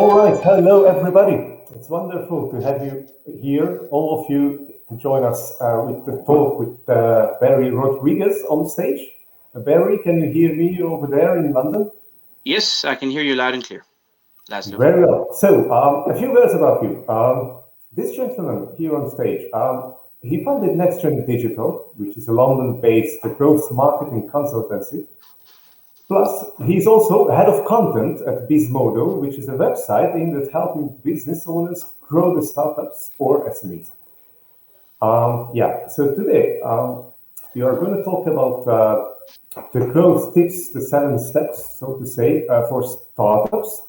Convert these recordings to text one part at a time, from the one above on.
All right, hello everybody. It's wonderful to have you here, all of you, to join us with the talk with Barry Rodrigues on stage. Barry, can you hear me over there in London? Yes, I can hear you loud and clear, Laszlo. Very well. So, a few words about you. This gentleman here on stage, he founded NexGen Digital, which is a London-based growth marketing consultancy. Plus, he's also head of content at Bizmodo, which is a website aimed at helping business owners grow the startups or SMEs. So today we are going to talk about the growth tips, the 7 steps, so to say, for startups.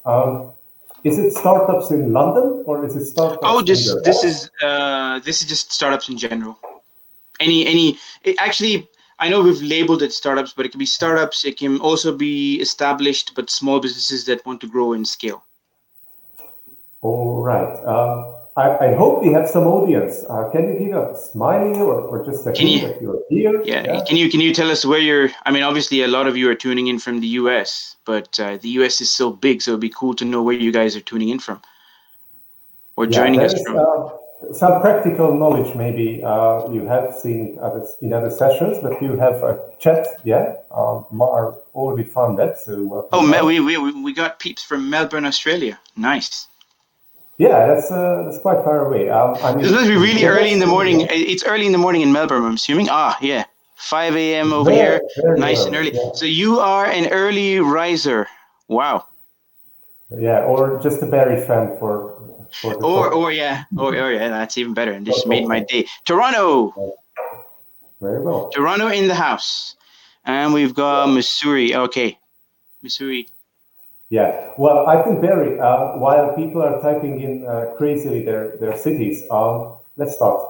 Is it startups in London or is it startups? Oh, this is just startups in general. Actually, I know we've labeled it startups, but it can be startups. It can also be established, but small businesses that want to grow and scale. All right. I hope we have some audience. Can you give a smiley or just a hint that you're here? Yeah. Can you tell us where you're? I mean, obviously, a lot of you are tuning in from the US, but the US is so big, so it'd be cool to know where you guys are tuning in from or joining us from. Some practical knowledge maybe you have seen in other sessions, but you have a chat, already found that. So we got peeps from Melbourne, Australia. Nice. Yeah, that's quite far away. This must be really early in the morning. It's early in the morning in Melbourne, I'm assuming. 5 a.m. over here, nice and early. Yeah. So you are an early riser. Wow. Yeah, or just a Barry fan for that's even better. And just made my day. Toronto. Very well. Toronto in the house, and we've got Missouri. Okay, Missouri. Yeah, well, I think Barry, while people are typing in crazily their cities, let's start.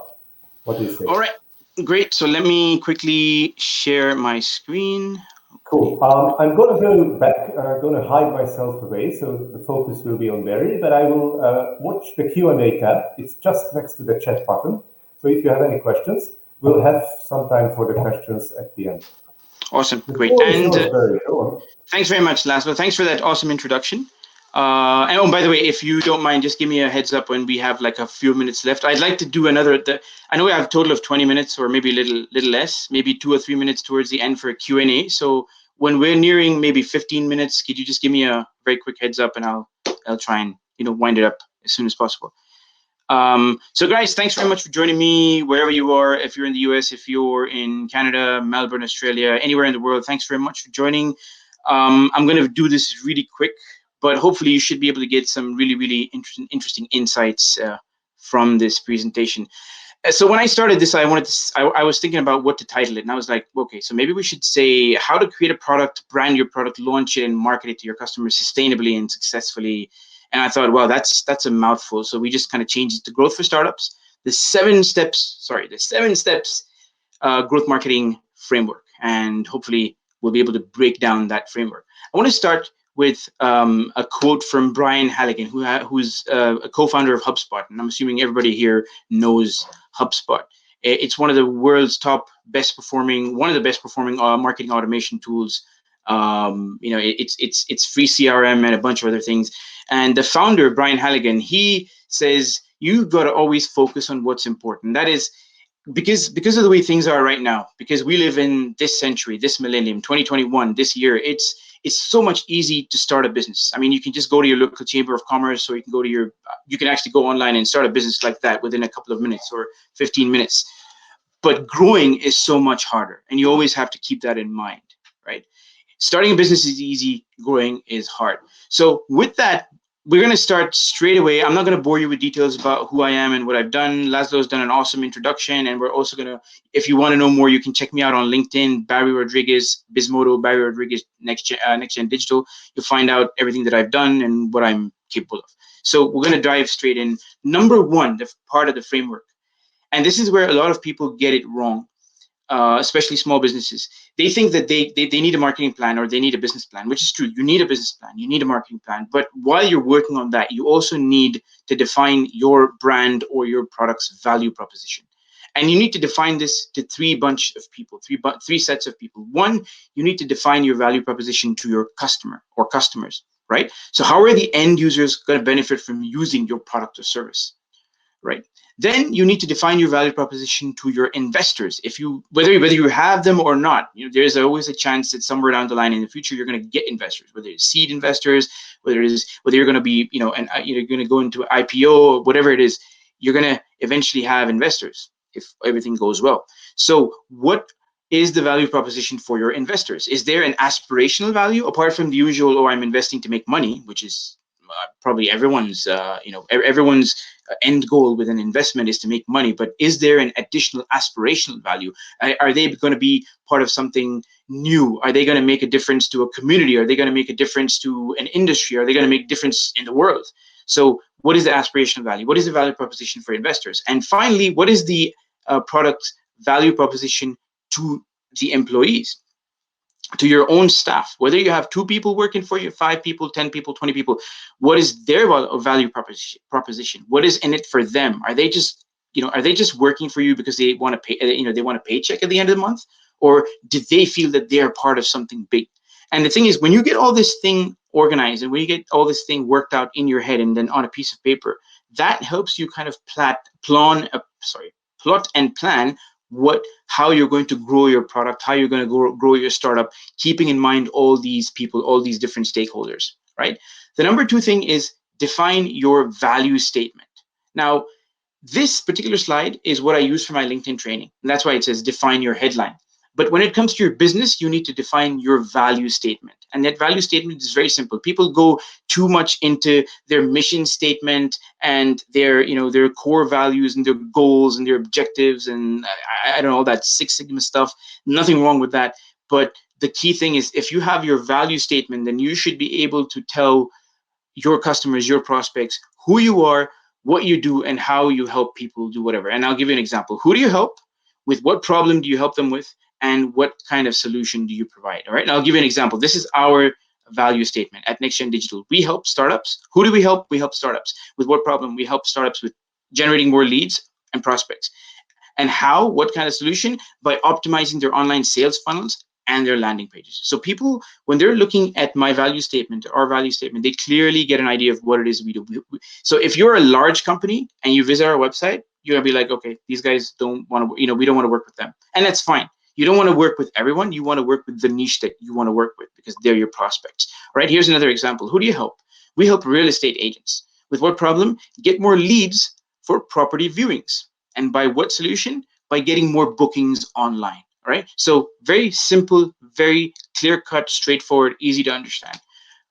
What do you say? All right, great. So let me quickly share my screen. Cool. I'm going to go back. I'm going to hide myself away, so the focus will be on Barry. But I will watch the Q&A tab. It's just next to the chat button. So if you have any questions, we'll have some time for the questions at the end. Awesome, great. And thanks very much, Laszlo. Thanks for that awesome introduction. And by the way, if you don't mind, just give me a heads up when we have like a few minutes left. I'd like to do another. I know we have a total of 20 minutes, or maybe a little less, maybe 2 or 3 minutes towards the end for a Q&A. So when we're nearing maybe 15 minutes, could you just give me a very quick heads up, and I'll try and wind it up as soon as possible. So guys, thanks very much for joining me wherever you are. If you're in the US, if you're in Canada, Melbourne, Australia, anywhere in the world, thanks very much for joining. I'm going to do this really quick, but hopefully you should be able to get some really interesting insights from this presentation. So when I started this, I was thinking about what to title it, and I was like, okay, so maybe we should say how to create a product, brand your product, launch it, and market it to your customers sustainably and successfully. And I thought, wow, that's a mouthful. So we just kind of changed it to Growth for Startups, the 7 steps growth marketing framework. And hopefully we'll be able to break down that framework. I want to start with a quote from Brian Halligan, who's a co-founder of HubSpot. And I'm assuming everybody here knows HubSpot. It's one of the world's best performing marketing automation tools. It's free CRM and a bunch of other things. And the founder, Brian Halligan, he says you've got to always focus on what's important. That is because of the way things are right now, because we live in this century, this millennium, 2021, this year, it's so much easy to start a business. I mean, you can just go to your local chamber of commerce, or you can actually go online and start a business like that within a couple of minutes or 15 minutes. But growing is so much harder, and you always have to keep that in mind, right? Starting a business is easy, growing is hard. So with that, we're going to start straight away. I'm not going to bore you with details about who I am and what I've done. Laszlo's done an awesome introduction, and we're also going to, if you want to know more, you can check me out on LinkedIn, Barry Rodrigues, Bizmodo, Barry Rodrigues, NexGen Digital. You'll find out everything that I've done and what I'm capable of. So we're going to dive straight in. Number 1, the part of the framework, and this is where a lot of people get it wrong. Especially small businesses, they think that they need a marketing plan or they need a business plan, which is true. You need a business plan, you need a marketing plan. But while you're working on that, you also need to define your brand or your product's value proposition. And you need to define this to three sets of people. 1, you need to define your value proposition to your customer or customers. right? So how are the end users going to benefit from using your product or service, right? Then you need to define your value proposition to your investors. If you whether you have them or not, there's always a chance that somewhere down the line in the future you're going to get investors, whether it's seed investors, whether you're going to be you're going to go into IPO or whatever it is, you're going to eventually have investors if everything goes well. So what is the value proposition for your investors? Is there an aspirational value apart from the usual, oh, I'm investing to make money, which is probably everyone's everyone's end goal with an investment is to make money, but is there an additional aspirational value? Are they going to be part of something new? Are they going to make a difference to a community? Are they going to make a difference to an industry? Are they going to make a difference in the world? So what is the aspirational value? What is the value proposition for investors? And finally, what is the product value proposition to the employees, to your own staff? Whether you have 2 people working for you, 5 people, 10 people, 20 people, what is their value proposition? What is in it for them? Are they just working for you because they want to pay, they want a paycheck at the end of the month, or do they feel that they are part of something big? And the thing is, when you get all this thing organized and when you get all this thing worked out in your head and then on a piece of paper, that helps you kind of plot and plan how you're going to grow your product, how you're going to grow your startup, keeping in mind all these people, all these different stakeholders, right? The number 2 thing is define your value statement. Now, this particular slide is what I use for my LinkedIn training, and that's why it says define your headline. But when it comes to your business, you need to define your value statement. And that value statement is very simple. People go too much into their mission statement and their core values and their goals and their objectives and I don't know, all that Six Sigma stuff. Nothing wrong with that. But the key thing is, if you have your value statement, then you should be able to tell your customers, your prospects, who you are, what you do, and how you help people do whatever. And I'll give you an example. Who do you help? With what problem do you help them with? And what kind of solution do you provide? All right. And I'll give you an example. This is our value statement at NexGen Digital. We help startups. Who do we help? We help startups. With what problem? We help startups with generating more leads and prospects. And how? What kind of solution? By optimizing their online sales funnels and their landing pages. So people, when they're looking at my value statement, our value statement, they clearly get an idea of what it is we do. So if you're a large company and you visit our website, you're gonna be like, okay, these guys don't want to, we don't want to work with them. And that's fine. You don't want to work with everyone. You want to work with the niche that you want to work with because they're your prospects. All right, here's another example. Who do you help? We help real estate agents. With what problem? Get more leads for property viewings. And by what solution? By getting more bookings online. All right, so very simple, very clear-cut, straightforward, easy to understand,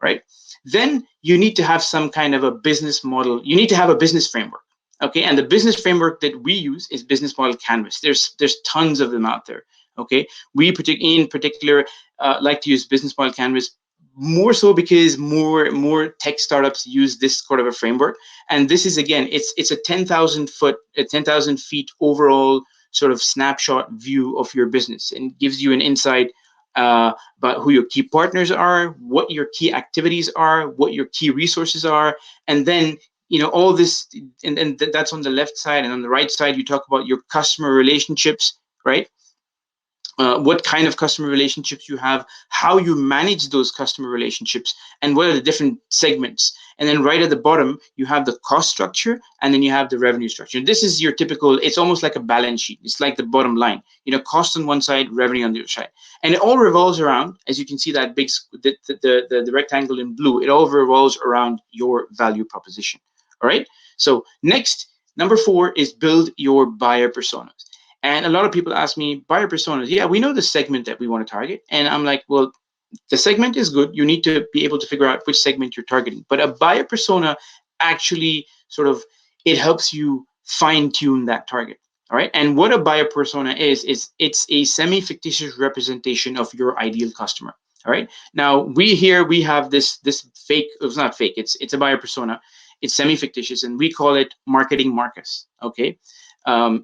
right? Then you need to have some kind of a business model. You need to have a business framework, okay? And the business framework that we use is Business Model Canvas. There's tons of them out there, okay? We in particular like to use Business Model Canvas more so because more tech startups use this sort of a framework. And this is, again, it's a 10,000 feet overall sort of snapshot view of your business, and gives you an insight about who your key partners are, what your key activities are, what your key resources are, and then all this, and that's on the left side. And on the right side, you talk about your customer relationships, right? What kind of customer relationships you have, how you manage those customer relationships, and what are the different segments. And then right at the bottom, you have the cost structure, and then you have the revenue structure. This is your typical, it's almost like a balance sheet. It's like the bottom line, cost on one side, revenue on the other side. And it all revolves around, as you can see, that big, the rectangle in blue, it all revolves around your value proposition. All right. So next, number 4 is build your buyer personas. And a lot of people ask me, buyer personas, yeah, we know the segment that we want to target. And I'm like, well, the segment is good. You need to be able to figure out which segment you're targeting. But a buyer persona actually sort of, it helps you fine tune that target. All right. And what a buyer persona is it's a semi-fictitious representation of your ideal customer. All right. Now we have this fake, it's not fake, it's a buyer persona. It's semi-fictitious, and we call it marketing Marcus. Okay.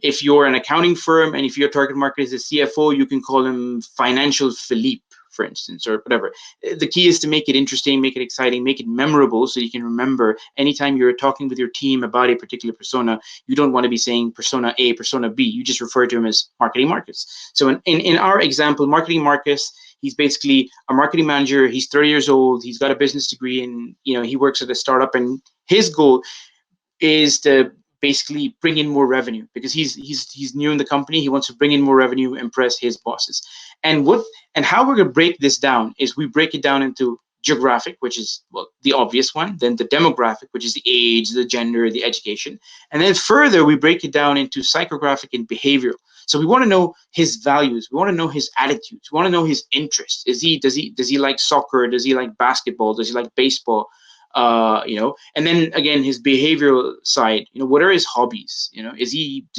If you're an accounting firm and if your target market is a CFO, you can call him Financial Philippe, for instance, or whatever. The key is to make it interesting, make it exciting, make it memorable, so you can remember anytime you're talking with your team about a particular persona. You don't want to be saying persona A, persona B. You just refer to him as marketing Marcus. So in our example, marketing Marcus, He's basically a marketing manager. He's 30 years old. He's got a business degree, and he works at a startup. And his goal is to basically bring in more revenue because he's new in the company. He wants to bring in more revenue, impress his bosses. And how we're going to break this down is we break it down into geographic, which is, well, the obvious one, then the demographic, which is the age, the gender, the education, and then further we break it down into psychographic and behavioral. So we want to know his values, we want to know his attitudes, we want to know his interests. Does he like soccer? Does he like basketball? Does he like baseball? And then again, his behavioral side, what are his hobbies? Does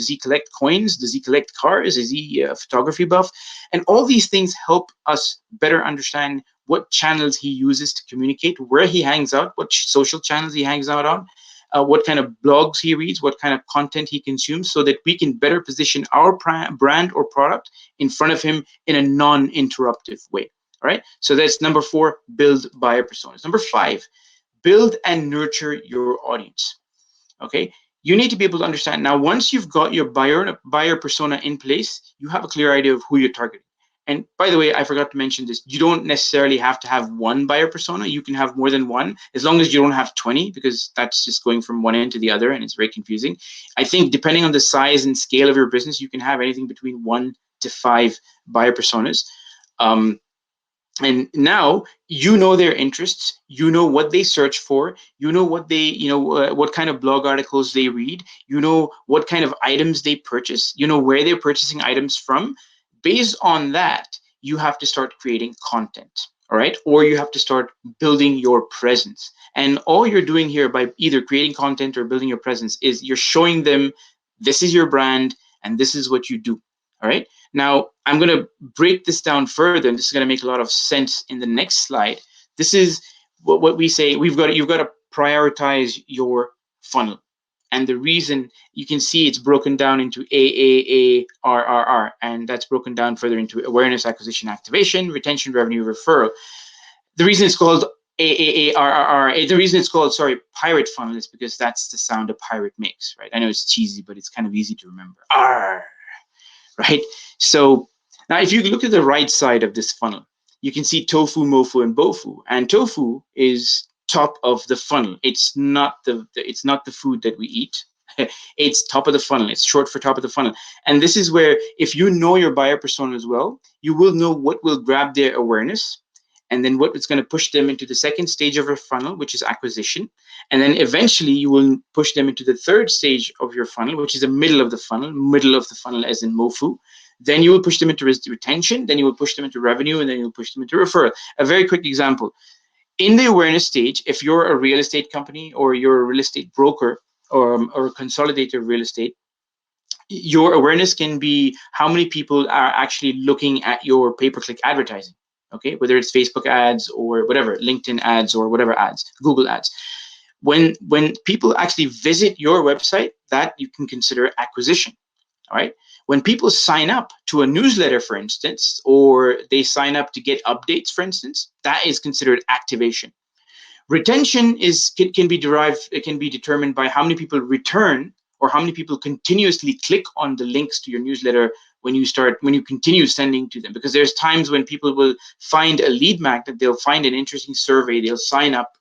he collect coins? Does he collect cars? Is he a photography buff? And all these things help us better understand what channels he uses to communicate, where he hangs out, what social channels he hangs out on, what kind of blogs he reads, what kind of content he consumes, so that we can better position our brand or product in front of him in a non-interruptive way. All right. So that's number 4, build buyer personas. Number 5, build and nurture your audience. Okay, you need to be able to understand. Now, once you've got your buyer persona in place, you have a clear idea of who you're targeting. And by the way, I forgot to mention this. You don't necessarily have to have one buyer persona. You can have more than one, as long as you don't have 20, because that's just going from one end to the other, and it's very confusing. I think depending on the size and scale of your business, you can have anything between 1 to 5 buyer personas. And now you know their interests, you know what they search for, you know what they, what kind of blog articles they read, you know what kind of items they purchase, you know where they're purchasing items from. Based on that, you have to start creating content, all right? Or you have to start building your presence. And all you're doing here by either creating content or building your presence is you're showing them this is your brand and this is what you do, all right? Now, I'm going to break this down further, and this is going to make a lot of sense in the next slide. This is what we say, you've got to prioritize your funnel. And the reason, you can see it's broken down into AAARRR, and that's broken down further into awareness, acquisition, activation, retention, revenue, referral. The reason it's called AAARRR, the reason it's called, pirate funnel, is because that's the sound a pirate makes, right? I know it's cheesy, but it's kind of easy to remember. R. Right? So now if you look at the right side of this funnel, you can see tofu, mofu, and bofu. And tofu is top of the funnel. It's not the food that we eat. It's top of the funnel. It's short for top of the funnel. And this is where, if you know your buyer persona as well, you will know what will grab their awareness, and then what is going to push them into the second stage of your funnel, which is acquisition. And then eventually you will push them into the third stage of your funnel, which is the middle of the funnel as in mofu. Then you will push them into retention, then you will push them into revenue, and then you'll push them into referral. A very quick example. In the awareness stage, if you're a real estate company or you're a real estate broker or a consolidator of real estate, your awareness can be how many people are actually looking at your pay-per-click advertising. Okay, whether it's Facebook ads or whatever, LinkedIn ads or whatever ads, Google ads. When people actually visit your website, that you can consider acquisition. All right. When people sign up to a newsletter, for instance, or they sign up to get updates, for instance, that is considered activation. Retention can be determined by how many people return or how many people continuously click on the links to your newsletter when you continue sending to them. Because there's times when people will find a lead magnet, they'll find an interesting survey, they'll sign up,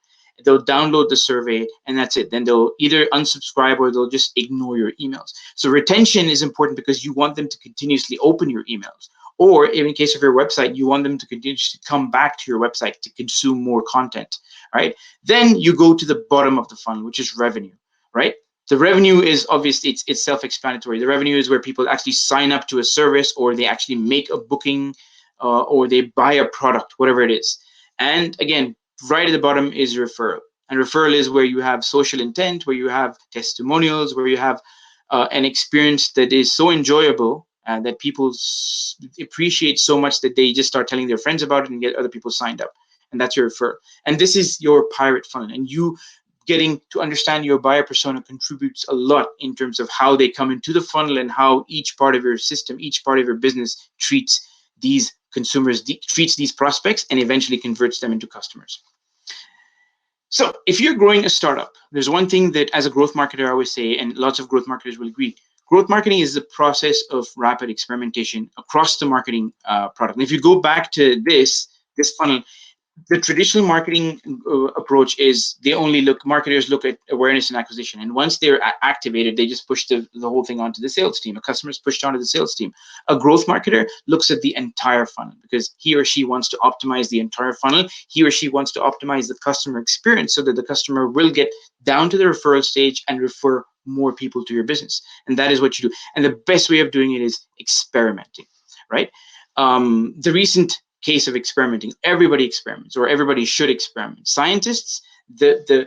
they'll download the survey, and that's it. Then they'll either unsubscribe or they'll just ignore your emails. So retention is important because you want them to continuously open your emails. Or in case of your website, you want them to continuously come back to your website to consume more content, right? Then you go to the bottom of the funnel, which is revenue, right? The revenue is obviously, it's self-explanatory. The revenue is where people actually sign up to a service, or they actually make a booking, or they buy a product, whatever it is. And again, right at the bottom is referral. And referral is where you have social intent, where you have testimonials, where you have an experience that is so enjoyable that people appreciate so much that they just start telling their friends about it and get other people signed up. And that's your referral. And this is your pirate funnel. And you getting to understand your buyer persona contributes a lot in terms of how they come into the funnel and how each part of your system, each part of your business treats these consumers, treats these prospects, and eventually converts them into customers. So if you're growing a startup, there's one thing that as a growth marketer I always say, and lots of growth marketers will agree, Growth marketing is the process of rapid experimentation across the marketing product. And if you go back to this funnel, the traditional marketing approach is marketers look at awareness and acquisition, and once they're activated, they just push the whole thing onto the sales team. A customer is pushed onto the sales team. A growth marketer looks at the entire funnel because he or she wants to optimize the entire funnel. He or she wants to optimize the customer experience so that the customer will get down to the referral stage and refer more people to your business. And that is what you do. And the best way of doing it is experimenting, right? The recent case of experimenting, everybody experiments, or everybody should experiment. Scientists, the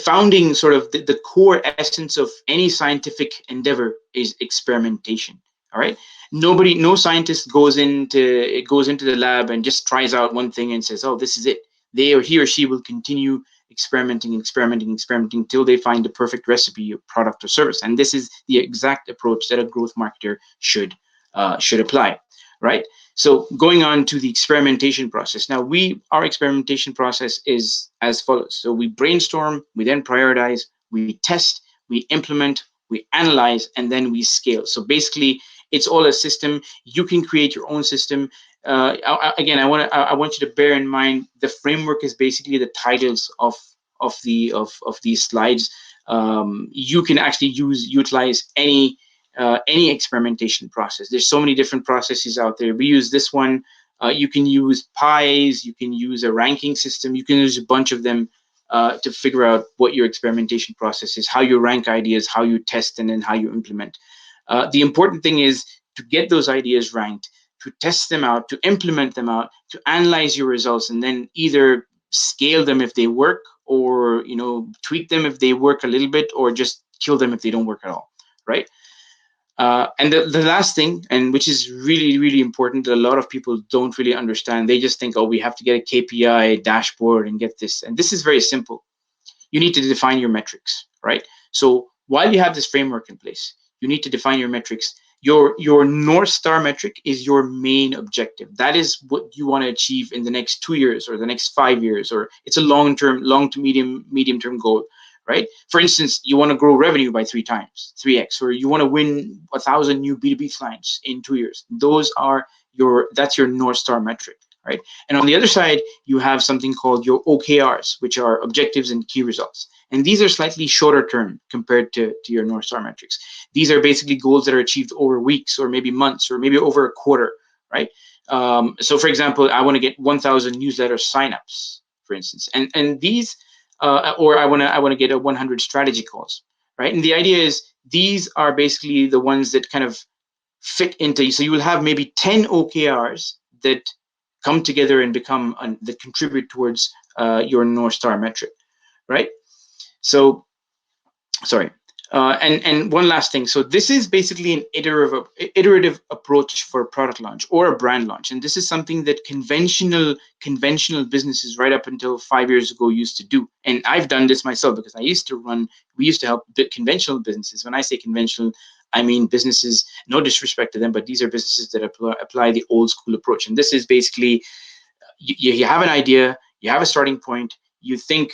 founding sort of the core essence of any scientific endeavor is experimentation. All right, no scientist goes into the lab and just tries out one thing and says, oh, this is it. He or she will continue experimenting until they find the perfect recipe, or product, or service. And this is the exact approach that a growth marketer should apply, right? So going on to the experimentation process. Now, our experimentation process is as follows. So we brainstorm, we then prioritize, we test, we implement, we analyze, and then we scale. So basically, it's all a system. You can create your own system. Again, I want you to bear in mind the framework is basically the titles of these slides. You can actually utilize any experimentation process. There's so many different processes out there. We use this one. You can use pies. You can use a ranking system. You can use a bunch of them to figure out what your experimentation process is, how you rank ideas, how you test, and then how you implement. The important thing is to get those ideas ranked, to test them out, to implement them out, to analyze your results, and then either scale them if they work, or tweak them if they work a little bit, or just kill them if they don't work at all, right? And the last thing, and which is really, really important, that a lot of people don't really understand, they just think, oh, we have to get a KPI dashboard and get this. And this is very simple. You need to define your metrics, right? So while you have this framework in place, you need to define your metrics. Your North Star metric is your main objective. That is what you want to achieve in the next 2 years or the next 5 years, or it's a long to medium-term goal, right? For instance, you want to grow revenue by 3x, or you want to win 1,000 new B2B clients in 2 years. That's your North Star metric, right? And on the other side, you have something called your OKRs, which are objectives and key results. And these are slightly shorter term compared to your North Star metrics. These are basically goals that are achieved over weeks, or maybe months, or maybe over a quarter, right? So for example, I want to get 1,000 newsletter signups, for instance, and these, or I want to get 100 strategy calls, right? And the idea is these are basically the ones that kind of fit into. So you will have maybe 10 OKRs that come together and that contribute towards your North Star metric, right? So, sorry. And one last thing. So this is basically an iterative approach for a product launch or a brand launch. And this is something that conventional businesses right up until 5 years ago used to do. And I've done this myself because we used to help conventional businesses. When I say conventional, I mean businesses, no disrespect to them, but these are businesses that apply the old school approach. And this is basically, you have an idea, you have a starting point, you think,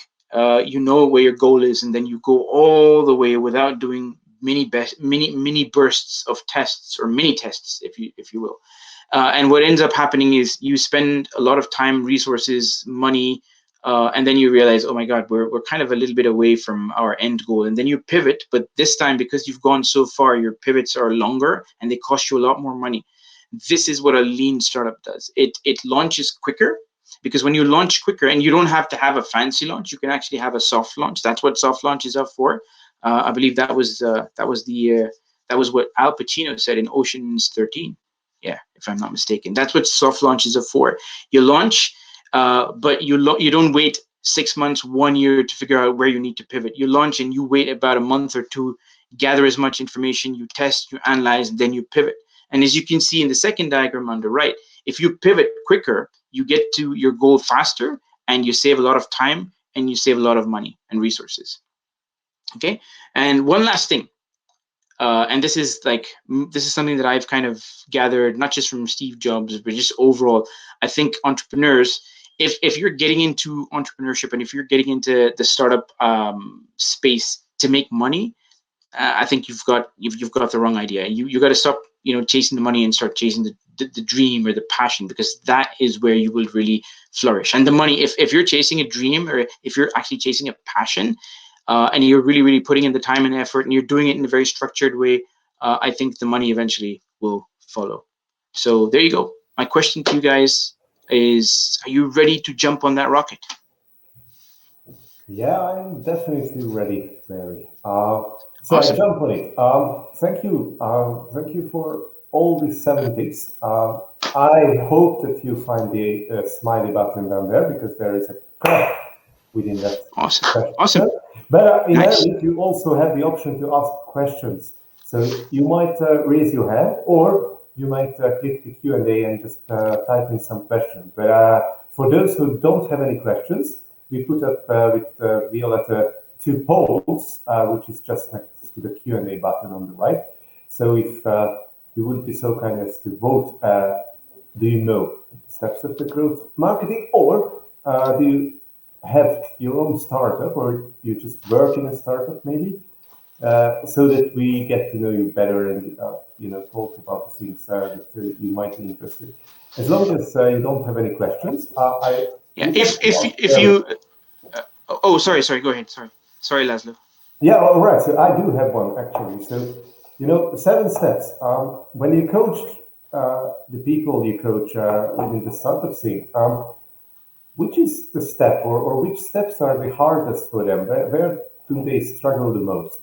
you know where your goal is, and then you go all the way without doing mini bursts of tests, or mini tests, if you will. And what ends up happening is you spend a lot of time, resources, money, and then you realize, oh my God, we're kind of a little bit away from our end goal. And then you pivot, but this time, because you've gone so far, your pivots are longer and they cost you a lot more money. This is what a lean startup does. It launches quicker. Because when you launch quicker, and you don't have to have a fancy launch, you can actually have a soft launch. That's what soft launches are for. I believe that was what Al Pacino said in Ocean's 13. Yeah, if I'm not mistaken, that's what soft launches are for. You launch, but you don't wait 6 months, 1 year to figure out where you need to pivot. You launch and you wait about a month or two, gather as much information, you test, you analyze, and then you pivot. And as you can see in the second diagram on the right, if you pivot quicker, you get to your goal faster, and you save a lot of time, and you save a lot of money and resources. Okay, and one last thing, and this is something that I've kind of gathered, not just from Steve Jobs, but just overall. I think entrepreneurs, if you're getting into entrepreneurship, and if you're getting into the startup space to make money, I think you've got the wrong idea. You got to stop, chasing the money and start chasing the dream or the passion, because that is where you will really flourish. And the money, if you're chasing a dream, or if you're actually chasing a passion, and you're really, really putting in the time and effort, and you're doing it in a very structured way, I think the money eventually will follow. So there you go. My question to you guys is, are you ready to jump on that rocket? Yeah, I'm definitely ready, Mary. So Awesome. I jump on it. Thank you. Thank you for all these 7 tips. I hope that you find the smiley button down there, because there is a crack within that. Awesome. But in Nice. Arabic, you also have the option to ask questions. So you might raise your hand, or you might click the Q&A and just type in some questions. But for those who don't have any questions, we put up with Violetta 2 polls, which is just next to the Q&A button on the right. So if you would be so kind as to vote, do you know steps of the growth marketing, or do you have your own startup, or you just work in a startup maybe, so that we get to know you better and talk about the things that you might be interested. As long as you don't have any questions, if you sorry, go ahead. Sorry, Laszlo. Yeah, all right. So I do have one, actually. So 7 steps. When you coach the people you coach within the startup scene, which is the step, or which steps are the hardest for them? Where do they struggle the most?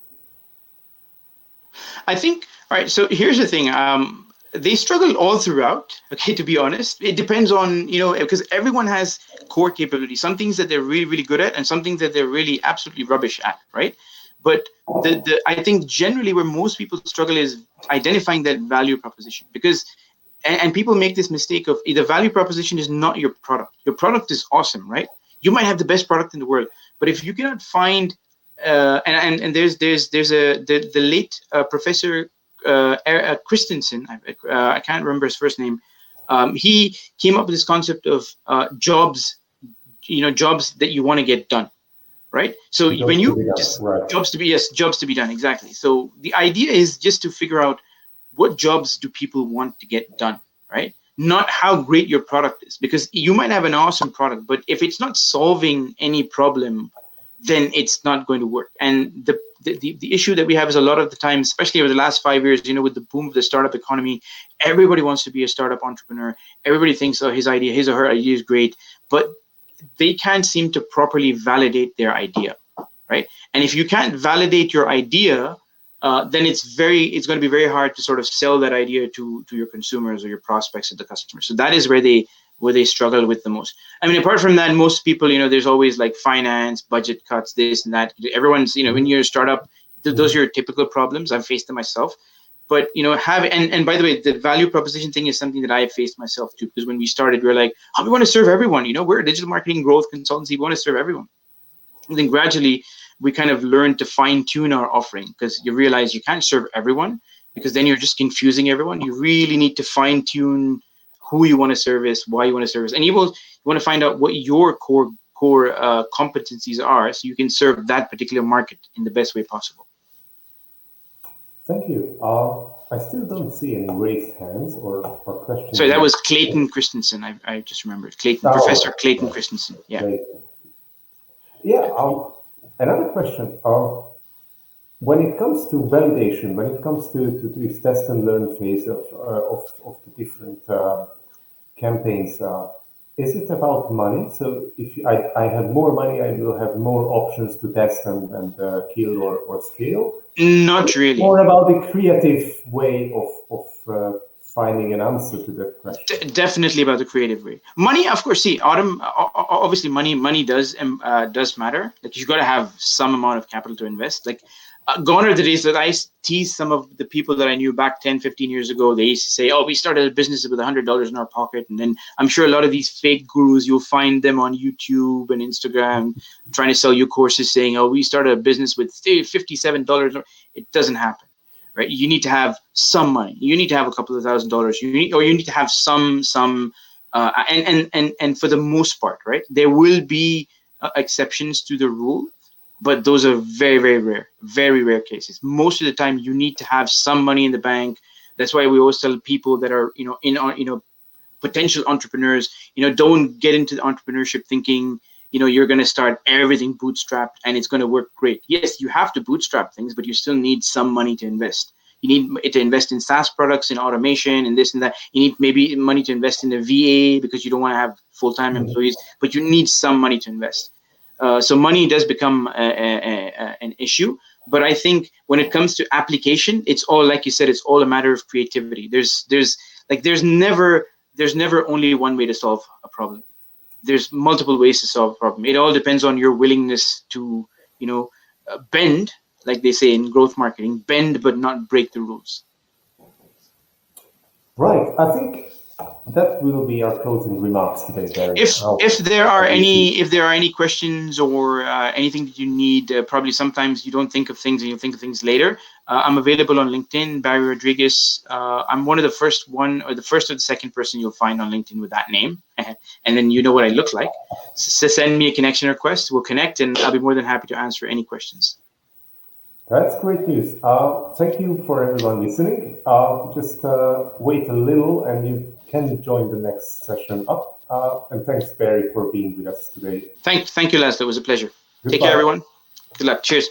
I think, all right, so here's the thing. They struggle all throughout, okay, to be honest. It depends on, because everyone has core capabilities, some things that they're really, really good at, and some things that they're really absolutely rubbish at, right? But I think generally where most people struggle is identifying that value proposition, because, and people make this mistake of, the value proposition is not your product. Your product is awesome, right? You might have the best product in the world, but if you cannot find, and there's the late Professor Christensen, I can't remember his first name. He came up with this concept of jobs, jobs that you want to get done, right? So when you just jobs to be done, exactly. So the idea is just to figure out what jobs do people want to get done, right? Not how great your product is, because you might have an awesome product, but if it's not solving any problem, then it's not going to work. And the issue that we have is, a lot of the time, especially over the last 5 years, with the boom of the startup economy, everybody wants to be a startup entrepreneur. Everybody thinks, oh, his or her idea is great, but they can't seem to properly validate their idea, right? And if you can't validate your idea, then it's going to be very hard to sort of sell that idea to your consumers or your prospects and the customers. So that is where they struggle with the most. I mean, apart from that, most people, there's always like finance, budget cuts, this and that. Everyone's, when you're a startup, those are your typical problems. I've faced them myself. But and by the way, the value proposition thing is something that I have faced myself too, because when we started, we were like, oh, we want to serve everyone. We're a digital marketing growth consultancy. We want to serve everyone. And then gradually we kind of learned to fine tune our offering, because you realize you can't serve everyone, because then you're just confusing everyone. You really need to fine tune who you want to service, why you want to service, and you want to find out what your core competencies are, so you can serve that particular market in the best way possible. Thank you. I still don't see any raised hands or questions. Sorry, that was Clayton Christensen. I just remembered. Professor Clayton Christensen. Yeah. Clayton. Yeah. Another question. When it comes to validation, when it comes to this test and learn phase of the different campaigns, is it about money? So if I have more money, I will have more options to test and kill or scale? Not really. More about the creative way of finding an answer to that question. Definitely about the creative way. Money, of course. See, obviously, money does matter. Like, you got to have some amount of capital to invest. Like, gone are the days that I tease some of the people that I knew back 10, 15 years ago. They used to say, oh, we started a business with $100 in our pocket. And then I'm sure a lot of these fake gurus, you'll find them on YouTube and Instagram trying to sell you courses saying, oh, we started a business with $57. It doesn't happen, right? You need to have some money. You need to have a couple of $1,000s. You need to have some and for the most part, right? There will be exceptions to the rule. but those are very rare cases. Most of the time, you need to have some money in the bank. That's why we always tell people that are, potential entrepreneurs, don't get into the entrepreneurship thinking, you're going to start everything bootstrapped and it's going to work great. Yes, you have to bootstrap things, but you still need some money to invest. You need to invest in SaaS products, in automation, and this and that. You need maybe money to invest in a VA because you don't want to have full-time employees, but you need some money to invest. So money does become an issue. But I think when it comes to application, it's all, like you said, it's all a matter of creativity. There's never only one way to solve a problem. There's multiple ways to solve a problem. It all depends on your willingness to, bend, like they say in growth marketing, bend but not break the rules. Right. I think that will be our closing remarks today, Barry. If there are any questions or anything that you need, probably sometimes you don't think of things and you'll think of things later. I'm available on LinkedIn, Barry Rodrigues. I'm one of the first or the second person you'll find on LinkedIn with that name, and then you know what I look like. So send me a connection request. We'll connect, and I'll be more than happy to answer any questions. That's great news. Thank you for everyone listening. Just wait a little and you can join the next session up. And thanks, Barry, for being with us today. Thank you, Laszlo. It was a pleasure. Goodbye. Take care, everyone. Good luck. Cheers.